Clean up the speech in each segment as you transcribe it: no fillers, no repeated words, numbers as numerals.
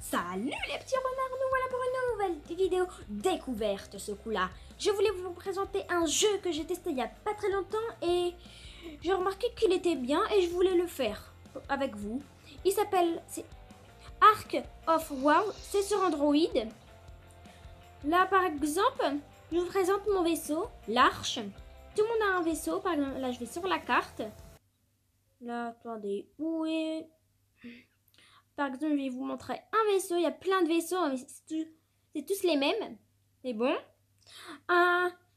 Salut les petits renards, nous voilà pour une nouvelle vidéo découverte ce coup-là. Je voulais vous présenter un jeu que j'ai testé il y a pas très longtemps et j'ai remarqué qu'il était bien et je voulais le faire avec vous. Il s'appelle Ark of Wow, c'est sur Android. Là par exemple, je vous présente mon vaisseau, l'Arche. Tout le monde a un vaisseau, par exemple là je vais sur la carte. Là, attendez, où est... Par exemple, je vais vous montrer un vaisseau. Il y a plein de vaisseaux, mais c'est tous les mêmes. Mais bon.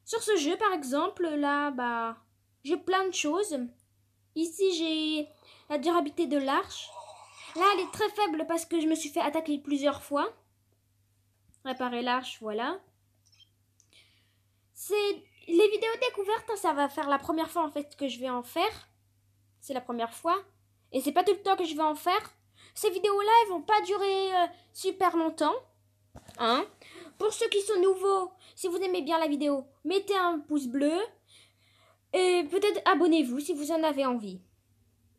Sur ce jeu, par exemple, là, j'ai plein de choses. Ici, j'ai la durabilité de l'arche. Là, elle est très faible parce que je me suis fait attaquer plusieurs fois. Réparer l'arche, voilà. C'est les vidéos découvertes, ça va faire la première fois en fait que je vais en faire. C'est la première fois. Et c'est pas tout le temps que je vais en faire. Ces vidéos-là, elles vont pas durer super longtemps. Hein? Pour ceux qui sont nouveaux, si vous aimez bien la vidéo, mettez un pouce bleu. Et peut-être abonnez-vous si vous en avez envie.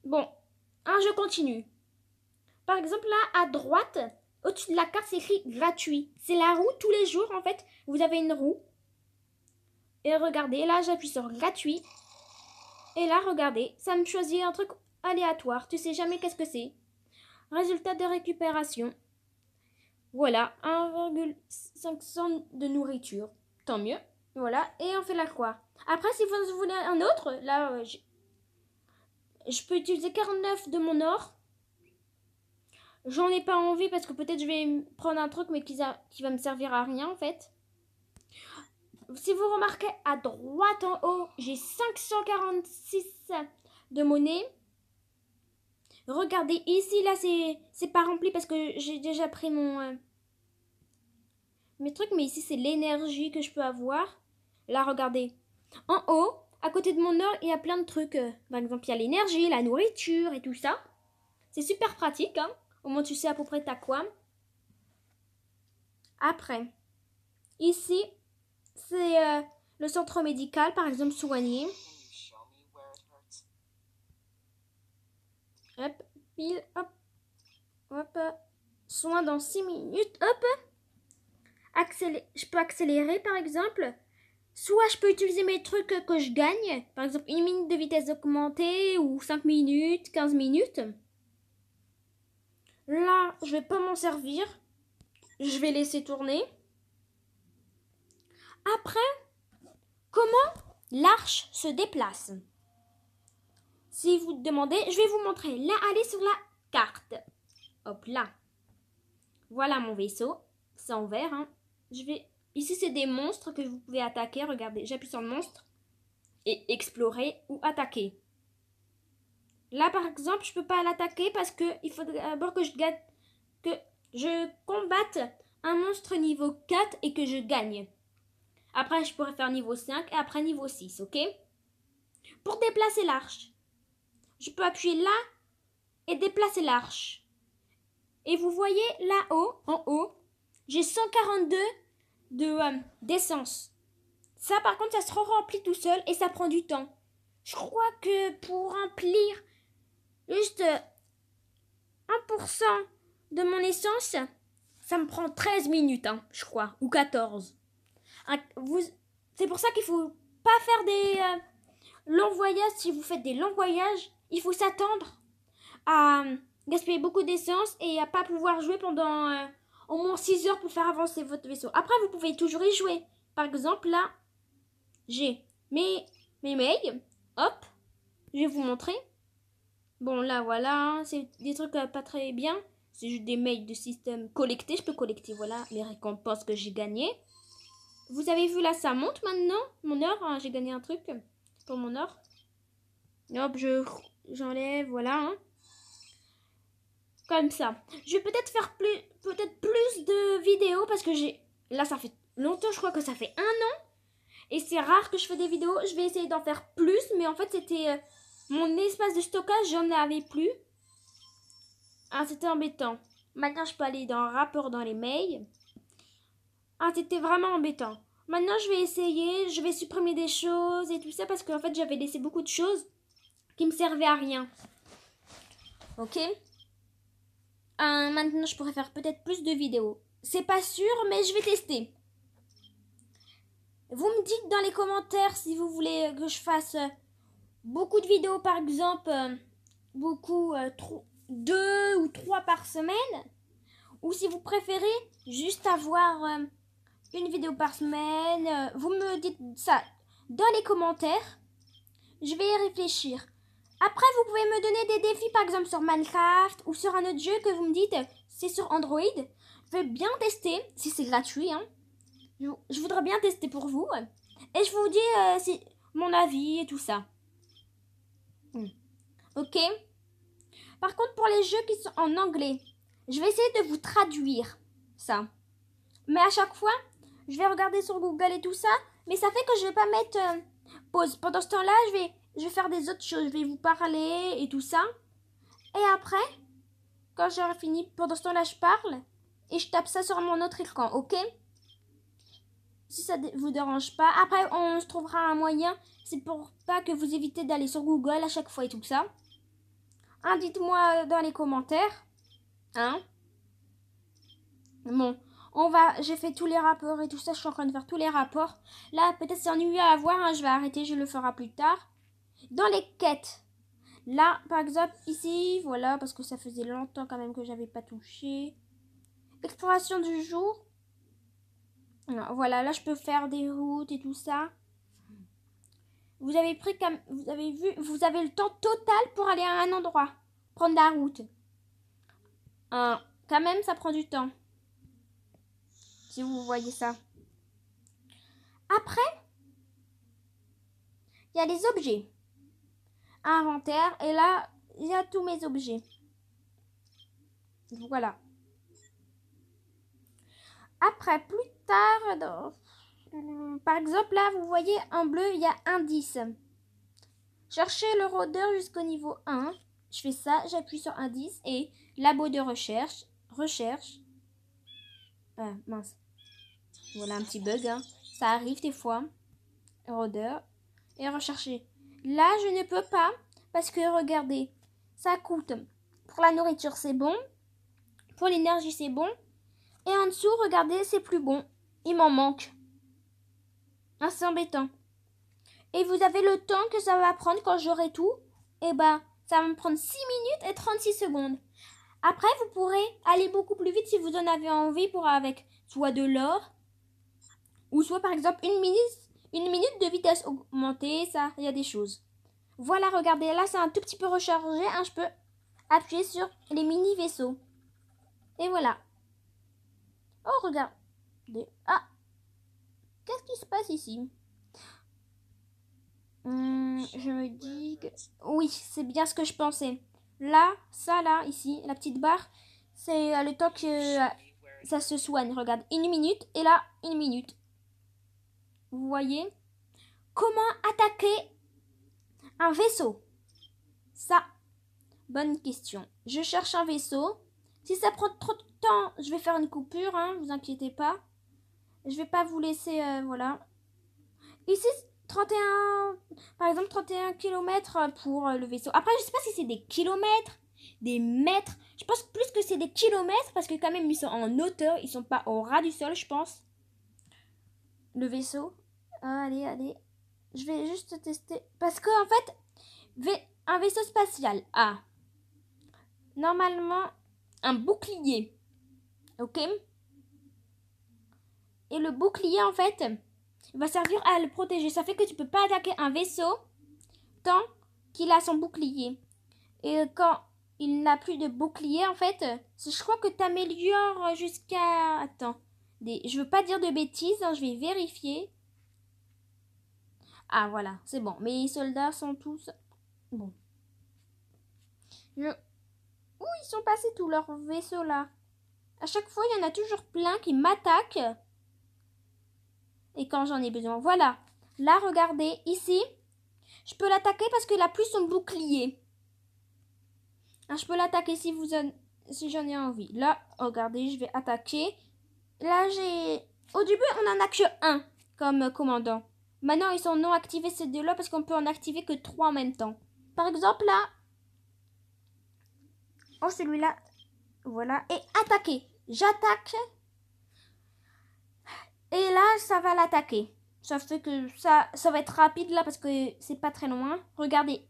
Bon, je continue. Par exemple, là, à droite, au-dessus de la carte, c'est écrit gratuit. C'est la roue tous les jours, en fait. Vous avez une roue. Et regardez, là, j'appuie sur gratuit. Et là, regardez, ça me choisit un truc aléatoire. Tu sais jamais qu'est-ce que c'est. Résultat de récupération. Voilà, 1,500 de nourriture. Tant mieux. Voilà, et on fait la croix. Après, si vous voulez un autre, là, je peux utiliser 49 de mon or. J'en ai pas envie parce que peut-être je vais prendre un truc mais qui va me servir à rien en fait. Si vous remarquez à droite en haut, j'ai 546 de monnaie. Regardez ici, là c'est pas rempli parce que j'ai déjà pris mes trucs, mais ici c'est l'énergie que je peux avoir. Là regardez, en haut, à côté de mon or, il y a plein de trucs. Par exemple, il y a l'énergie, la nourriture et tout ça. C'est super pratique, hein. Au moins tu sais à peu près t'as quoi. Après, ici, c'est le centre médical, par exemple, soigner. Hop, pile, hop, hop. Soin dans 6 minutes, hop. Je peux accélérer, par exemple. Soit je peux utiliser mes trucs que je gagne. Par exemple, 1 minute de vitesse augmentée ou 5 minutes, 15 minutes. Là, je vais pas m'en servir. Je vais laisser tourner. Après, comment l'arche se déplace? Si vous demandez, je vais vous montrer. Là, allez sur la carte. Hop là. Voilà mon vaisseau. C'est en vert. Hein. Ici, c'est des monstres que vous pouvez attaquer. Regardez, j'appuie sur le monstre. Et explorer ou attaquer. Là, par exemple, je ne peux pas l'attaquer parce qu'il faut d'abord que je combatte un monstre niveau 4 et que je gagne. Après, je pourrais faire niveau 5 et après niveau 6, ok? Pour déplacer l'arche, je peux appuyer là et déplacer l'arche. Et vous voyez là-haut, en haut, j'ai 142 d'essence. Ça, par contre, ça se remplit tout seul et ça prend du temps. Je crois que pour remplir juste 1% de mon essence, ça me prend 13 minutes, hein, je crois, ou 14. C'est pour ça qu'il faut pas faire des longs voyages. Si vous faites des longs voyages, il faut s'attendre à gaspiller beaucoup d'essence et à pas pouvoir jouer pendant au moins 6 heures pour faire avancer votre vaisseau. Après, vous pouvez toujours y jouer. Par exemple, là, j'ai mes mails. Hop, je vais vous montrer. Bon, là, voilà, c'est des trucs pas très bien. C'est juste des mails de système collectés. Je peux collecter, voilà, les récompenses que j'ai gagnées. Vous avez vu, là, ça monte maintenant. Mon or, hein, j'ai gagné un truc pour mon or. Hop, j'enlève, voilà. Hein. Comme ça. Je vais peut-être faire peut-être plus de vidéos parce que là, ça fait longtemps, je crois que ça fait 1 an. Et c'est rare que je fais des vidéos. Je vais essayer d'en faire plus. Mais en fait, c'était mon espace de stockage, j'en avais plus. C'était embêtant. Maintenant, je peux aller dans rapport dans les mails. C'était vraiment embêtant. Maintenant, je vais essayer. Je vais supprimer des choses et tout ça parce qu'en fait, j'avais laissé beaucoup de choses qui me servaient à rien. Ok? Maintenant, je pourrais faire peut-être plus de vidéos. C'est pas sûr, mais je vais tester. Vous me dites dans les commentaires si vous voulez que je fasse beaucoup de vidéos, par exemple, beaucoup, 2 ou 3 par semaine. Ou si vous préférez juste avoir une vidéo par semaine. Vous me dites ça dans les commentaires. Je vais y réfléchir. Après, vous pouvez me donner des défis, par exemple sur Minecraft ou sur un autre jeu que vous me dites, c'est sur Android. Je vais bien tester, si c'est gratuit. Hein. Je voudrais bien tester pour vous. Et je vous dis mon avis et tout ça. Ok? Par contre, pour les jeux qui sont en anglais, je vais essayer de vous traduire ça. Mais à chaque fois, je vais regarder sur Google et tout ça. Mais ça fait que je vais pas mettre pause. Pendant ce temps-là, je vais faire des autres choses. Je vais vous parler et tout ça. Et après, quand j'aurai fini, pendant ce temps-là, je parle. Et je tape ça sur mon autre écran, ok? Si ça vous dérange pas. Après, on se trouvera un moyen. C'est pour pas que vous évitez d'aller sur Google à chaque fois et tout ça. Hein, dites-moi dans les commentaires. Hein? Bon, j'ai fait tous les rapports et tout ça. Je suis en train de faire tous les rapports. Là, peut-être c'est ennuyeux à voir. Hein, je vais arrêter, je le ferai plus tard. Dans les quêtes. Là, par exemple, ici, voilà, parce que ça faisait longtemps quand même que j'avais pas touché. Exploration du jour. Non, voilà, là, je peux faire des routes et tout ça. Vous avez pris comme, vous avez vu, vous avez le temps total pour aller à un endroit. Prendre la route. Quand même, ça prend du temps. Si vous voyez ça. Après, il y a les objets. Inventaire. Et là, il y a tous mes objets. Voilà. Après, plus tard, par exemple, là, vous voyez en bleu, il y a indice. Cherchez le rôdeur jusqu'au niveau 1. Je fais ça, j'appuie sur indice et labo de recherche. Recherche. Ah, mince. Voilà un petit bug. Hein. Ça arrive des fois. Rôdeur. Et rechercher. Là, je ne peux pas parce que regardez, ça coûte. Pour la nourriture, c'est bon. Pour l'énergie, c'est bon. Et en dessous, regardez, c'est plus bon. Il m'en manque. Ah, c'est embêtant. Et vous avez le temps que ça va prendre quand j'aurai tout. Et bah, ça va me prendre 6 minutes et 36 secondes. Après, vous pourrez aller beaucoup plus vite si vous en avez envie pour avec soit de l'or ou soit par exemple une minute de vitesse augmentée. Ça, il y a des choses. Voilà, regardez, là c'est un tout petit peu rechargé. Hein, je peux appuyer sur les mini vaisseaux. Et voilà. Oh, regardez. Ah, qu'est-ce qui se passe ici? Je me dis que... Oui, c'est bien ce que je pensais. Là, ça là, ici, la petite barre, c'est le temps que ça se soigne. Regarde, 1 minute et là, 1 minute. Vous voyez? Comment attaquer un vaisseau? Ça, bonne question. Je cherche un vaisseau. Si ça prend trop de temps, je vais faire une coupure, hein, vous inquiétez pas. Je vais pas vous laisser, voilà. Ici, 31, par exemple 31 km pour le vaisseau. Après, je sais pas si c'est des kilomètres, des mètres. Je pense plus que c'est des kilomètres parce que quand même, ils sont en hauteur. Ils sont pas au ras du sol, je pense. Le vaisseau. Allez, allez. Je vais juste tester. Parce que, en fait, un vaisseau spatial a normalement un bouclier. Ok? Et le bouclier, en fait, va servir à le protéger. Ça fait que tu peux pas attaquer un vaisseau tant qu'il a son bouclier. Et quand il n'a plus de bouclier, en fait, je crois que tu améliores jusqu'à... Attends, je veux pas dire de bêtises, hein, je vais vérifier. Ah, voilà, c'est bon. Mes soldats sont tous... Bon. Où ils sont passés tous leurs vaisseaux, là? À chaque fois, il y en a toujours plein qui m'attaquent. Et quand j'en ai besoin, voilà. Là, regardez, ici, je peux l'attaquer parce qu'il a plus son bouclier. Ah, je peux l'attaquer si j'en ai envie. Là, regardez, je vais attaquer. Là, au début, on en a que un comme commandant. Maintenant, ils sont non activés ces deux-là parce qu'on peut en activer que 3 en même temps. Par exemple, là... Oh, celui-là... Voilà. Et attaquer. J'attaque. Et là, ça va l'attaquer. Ça fait que ça va être rapide là parce que c'est pas très loin. Regardez.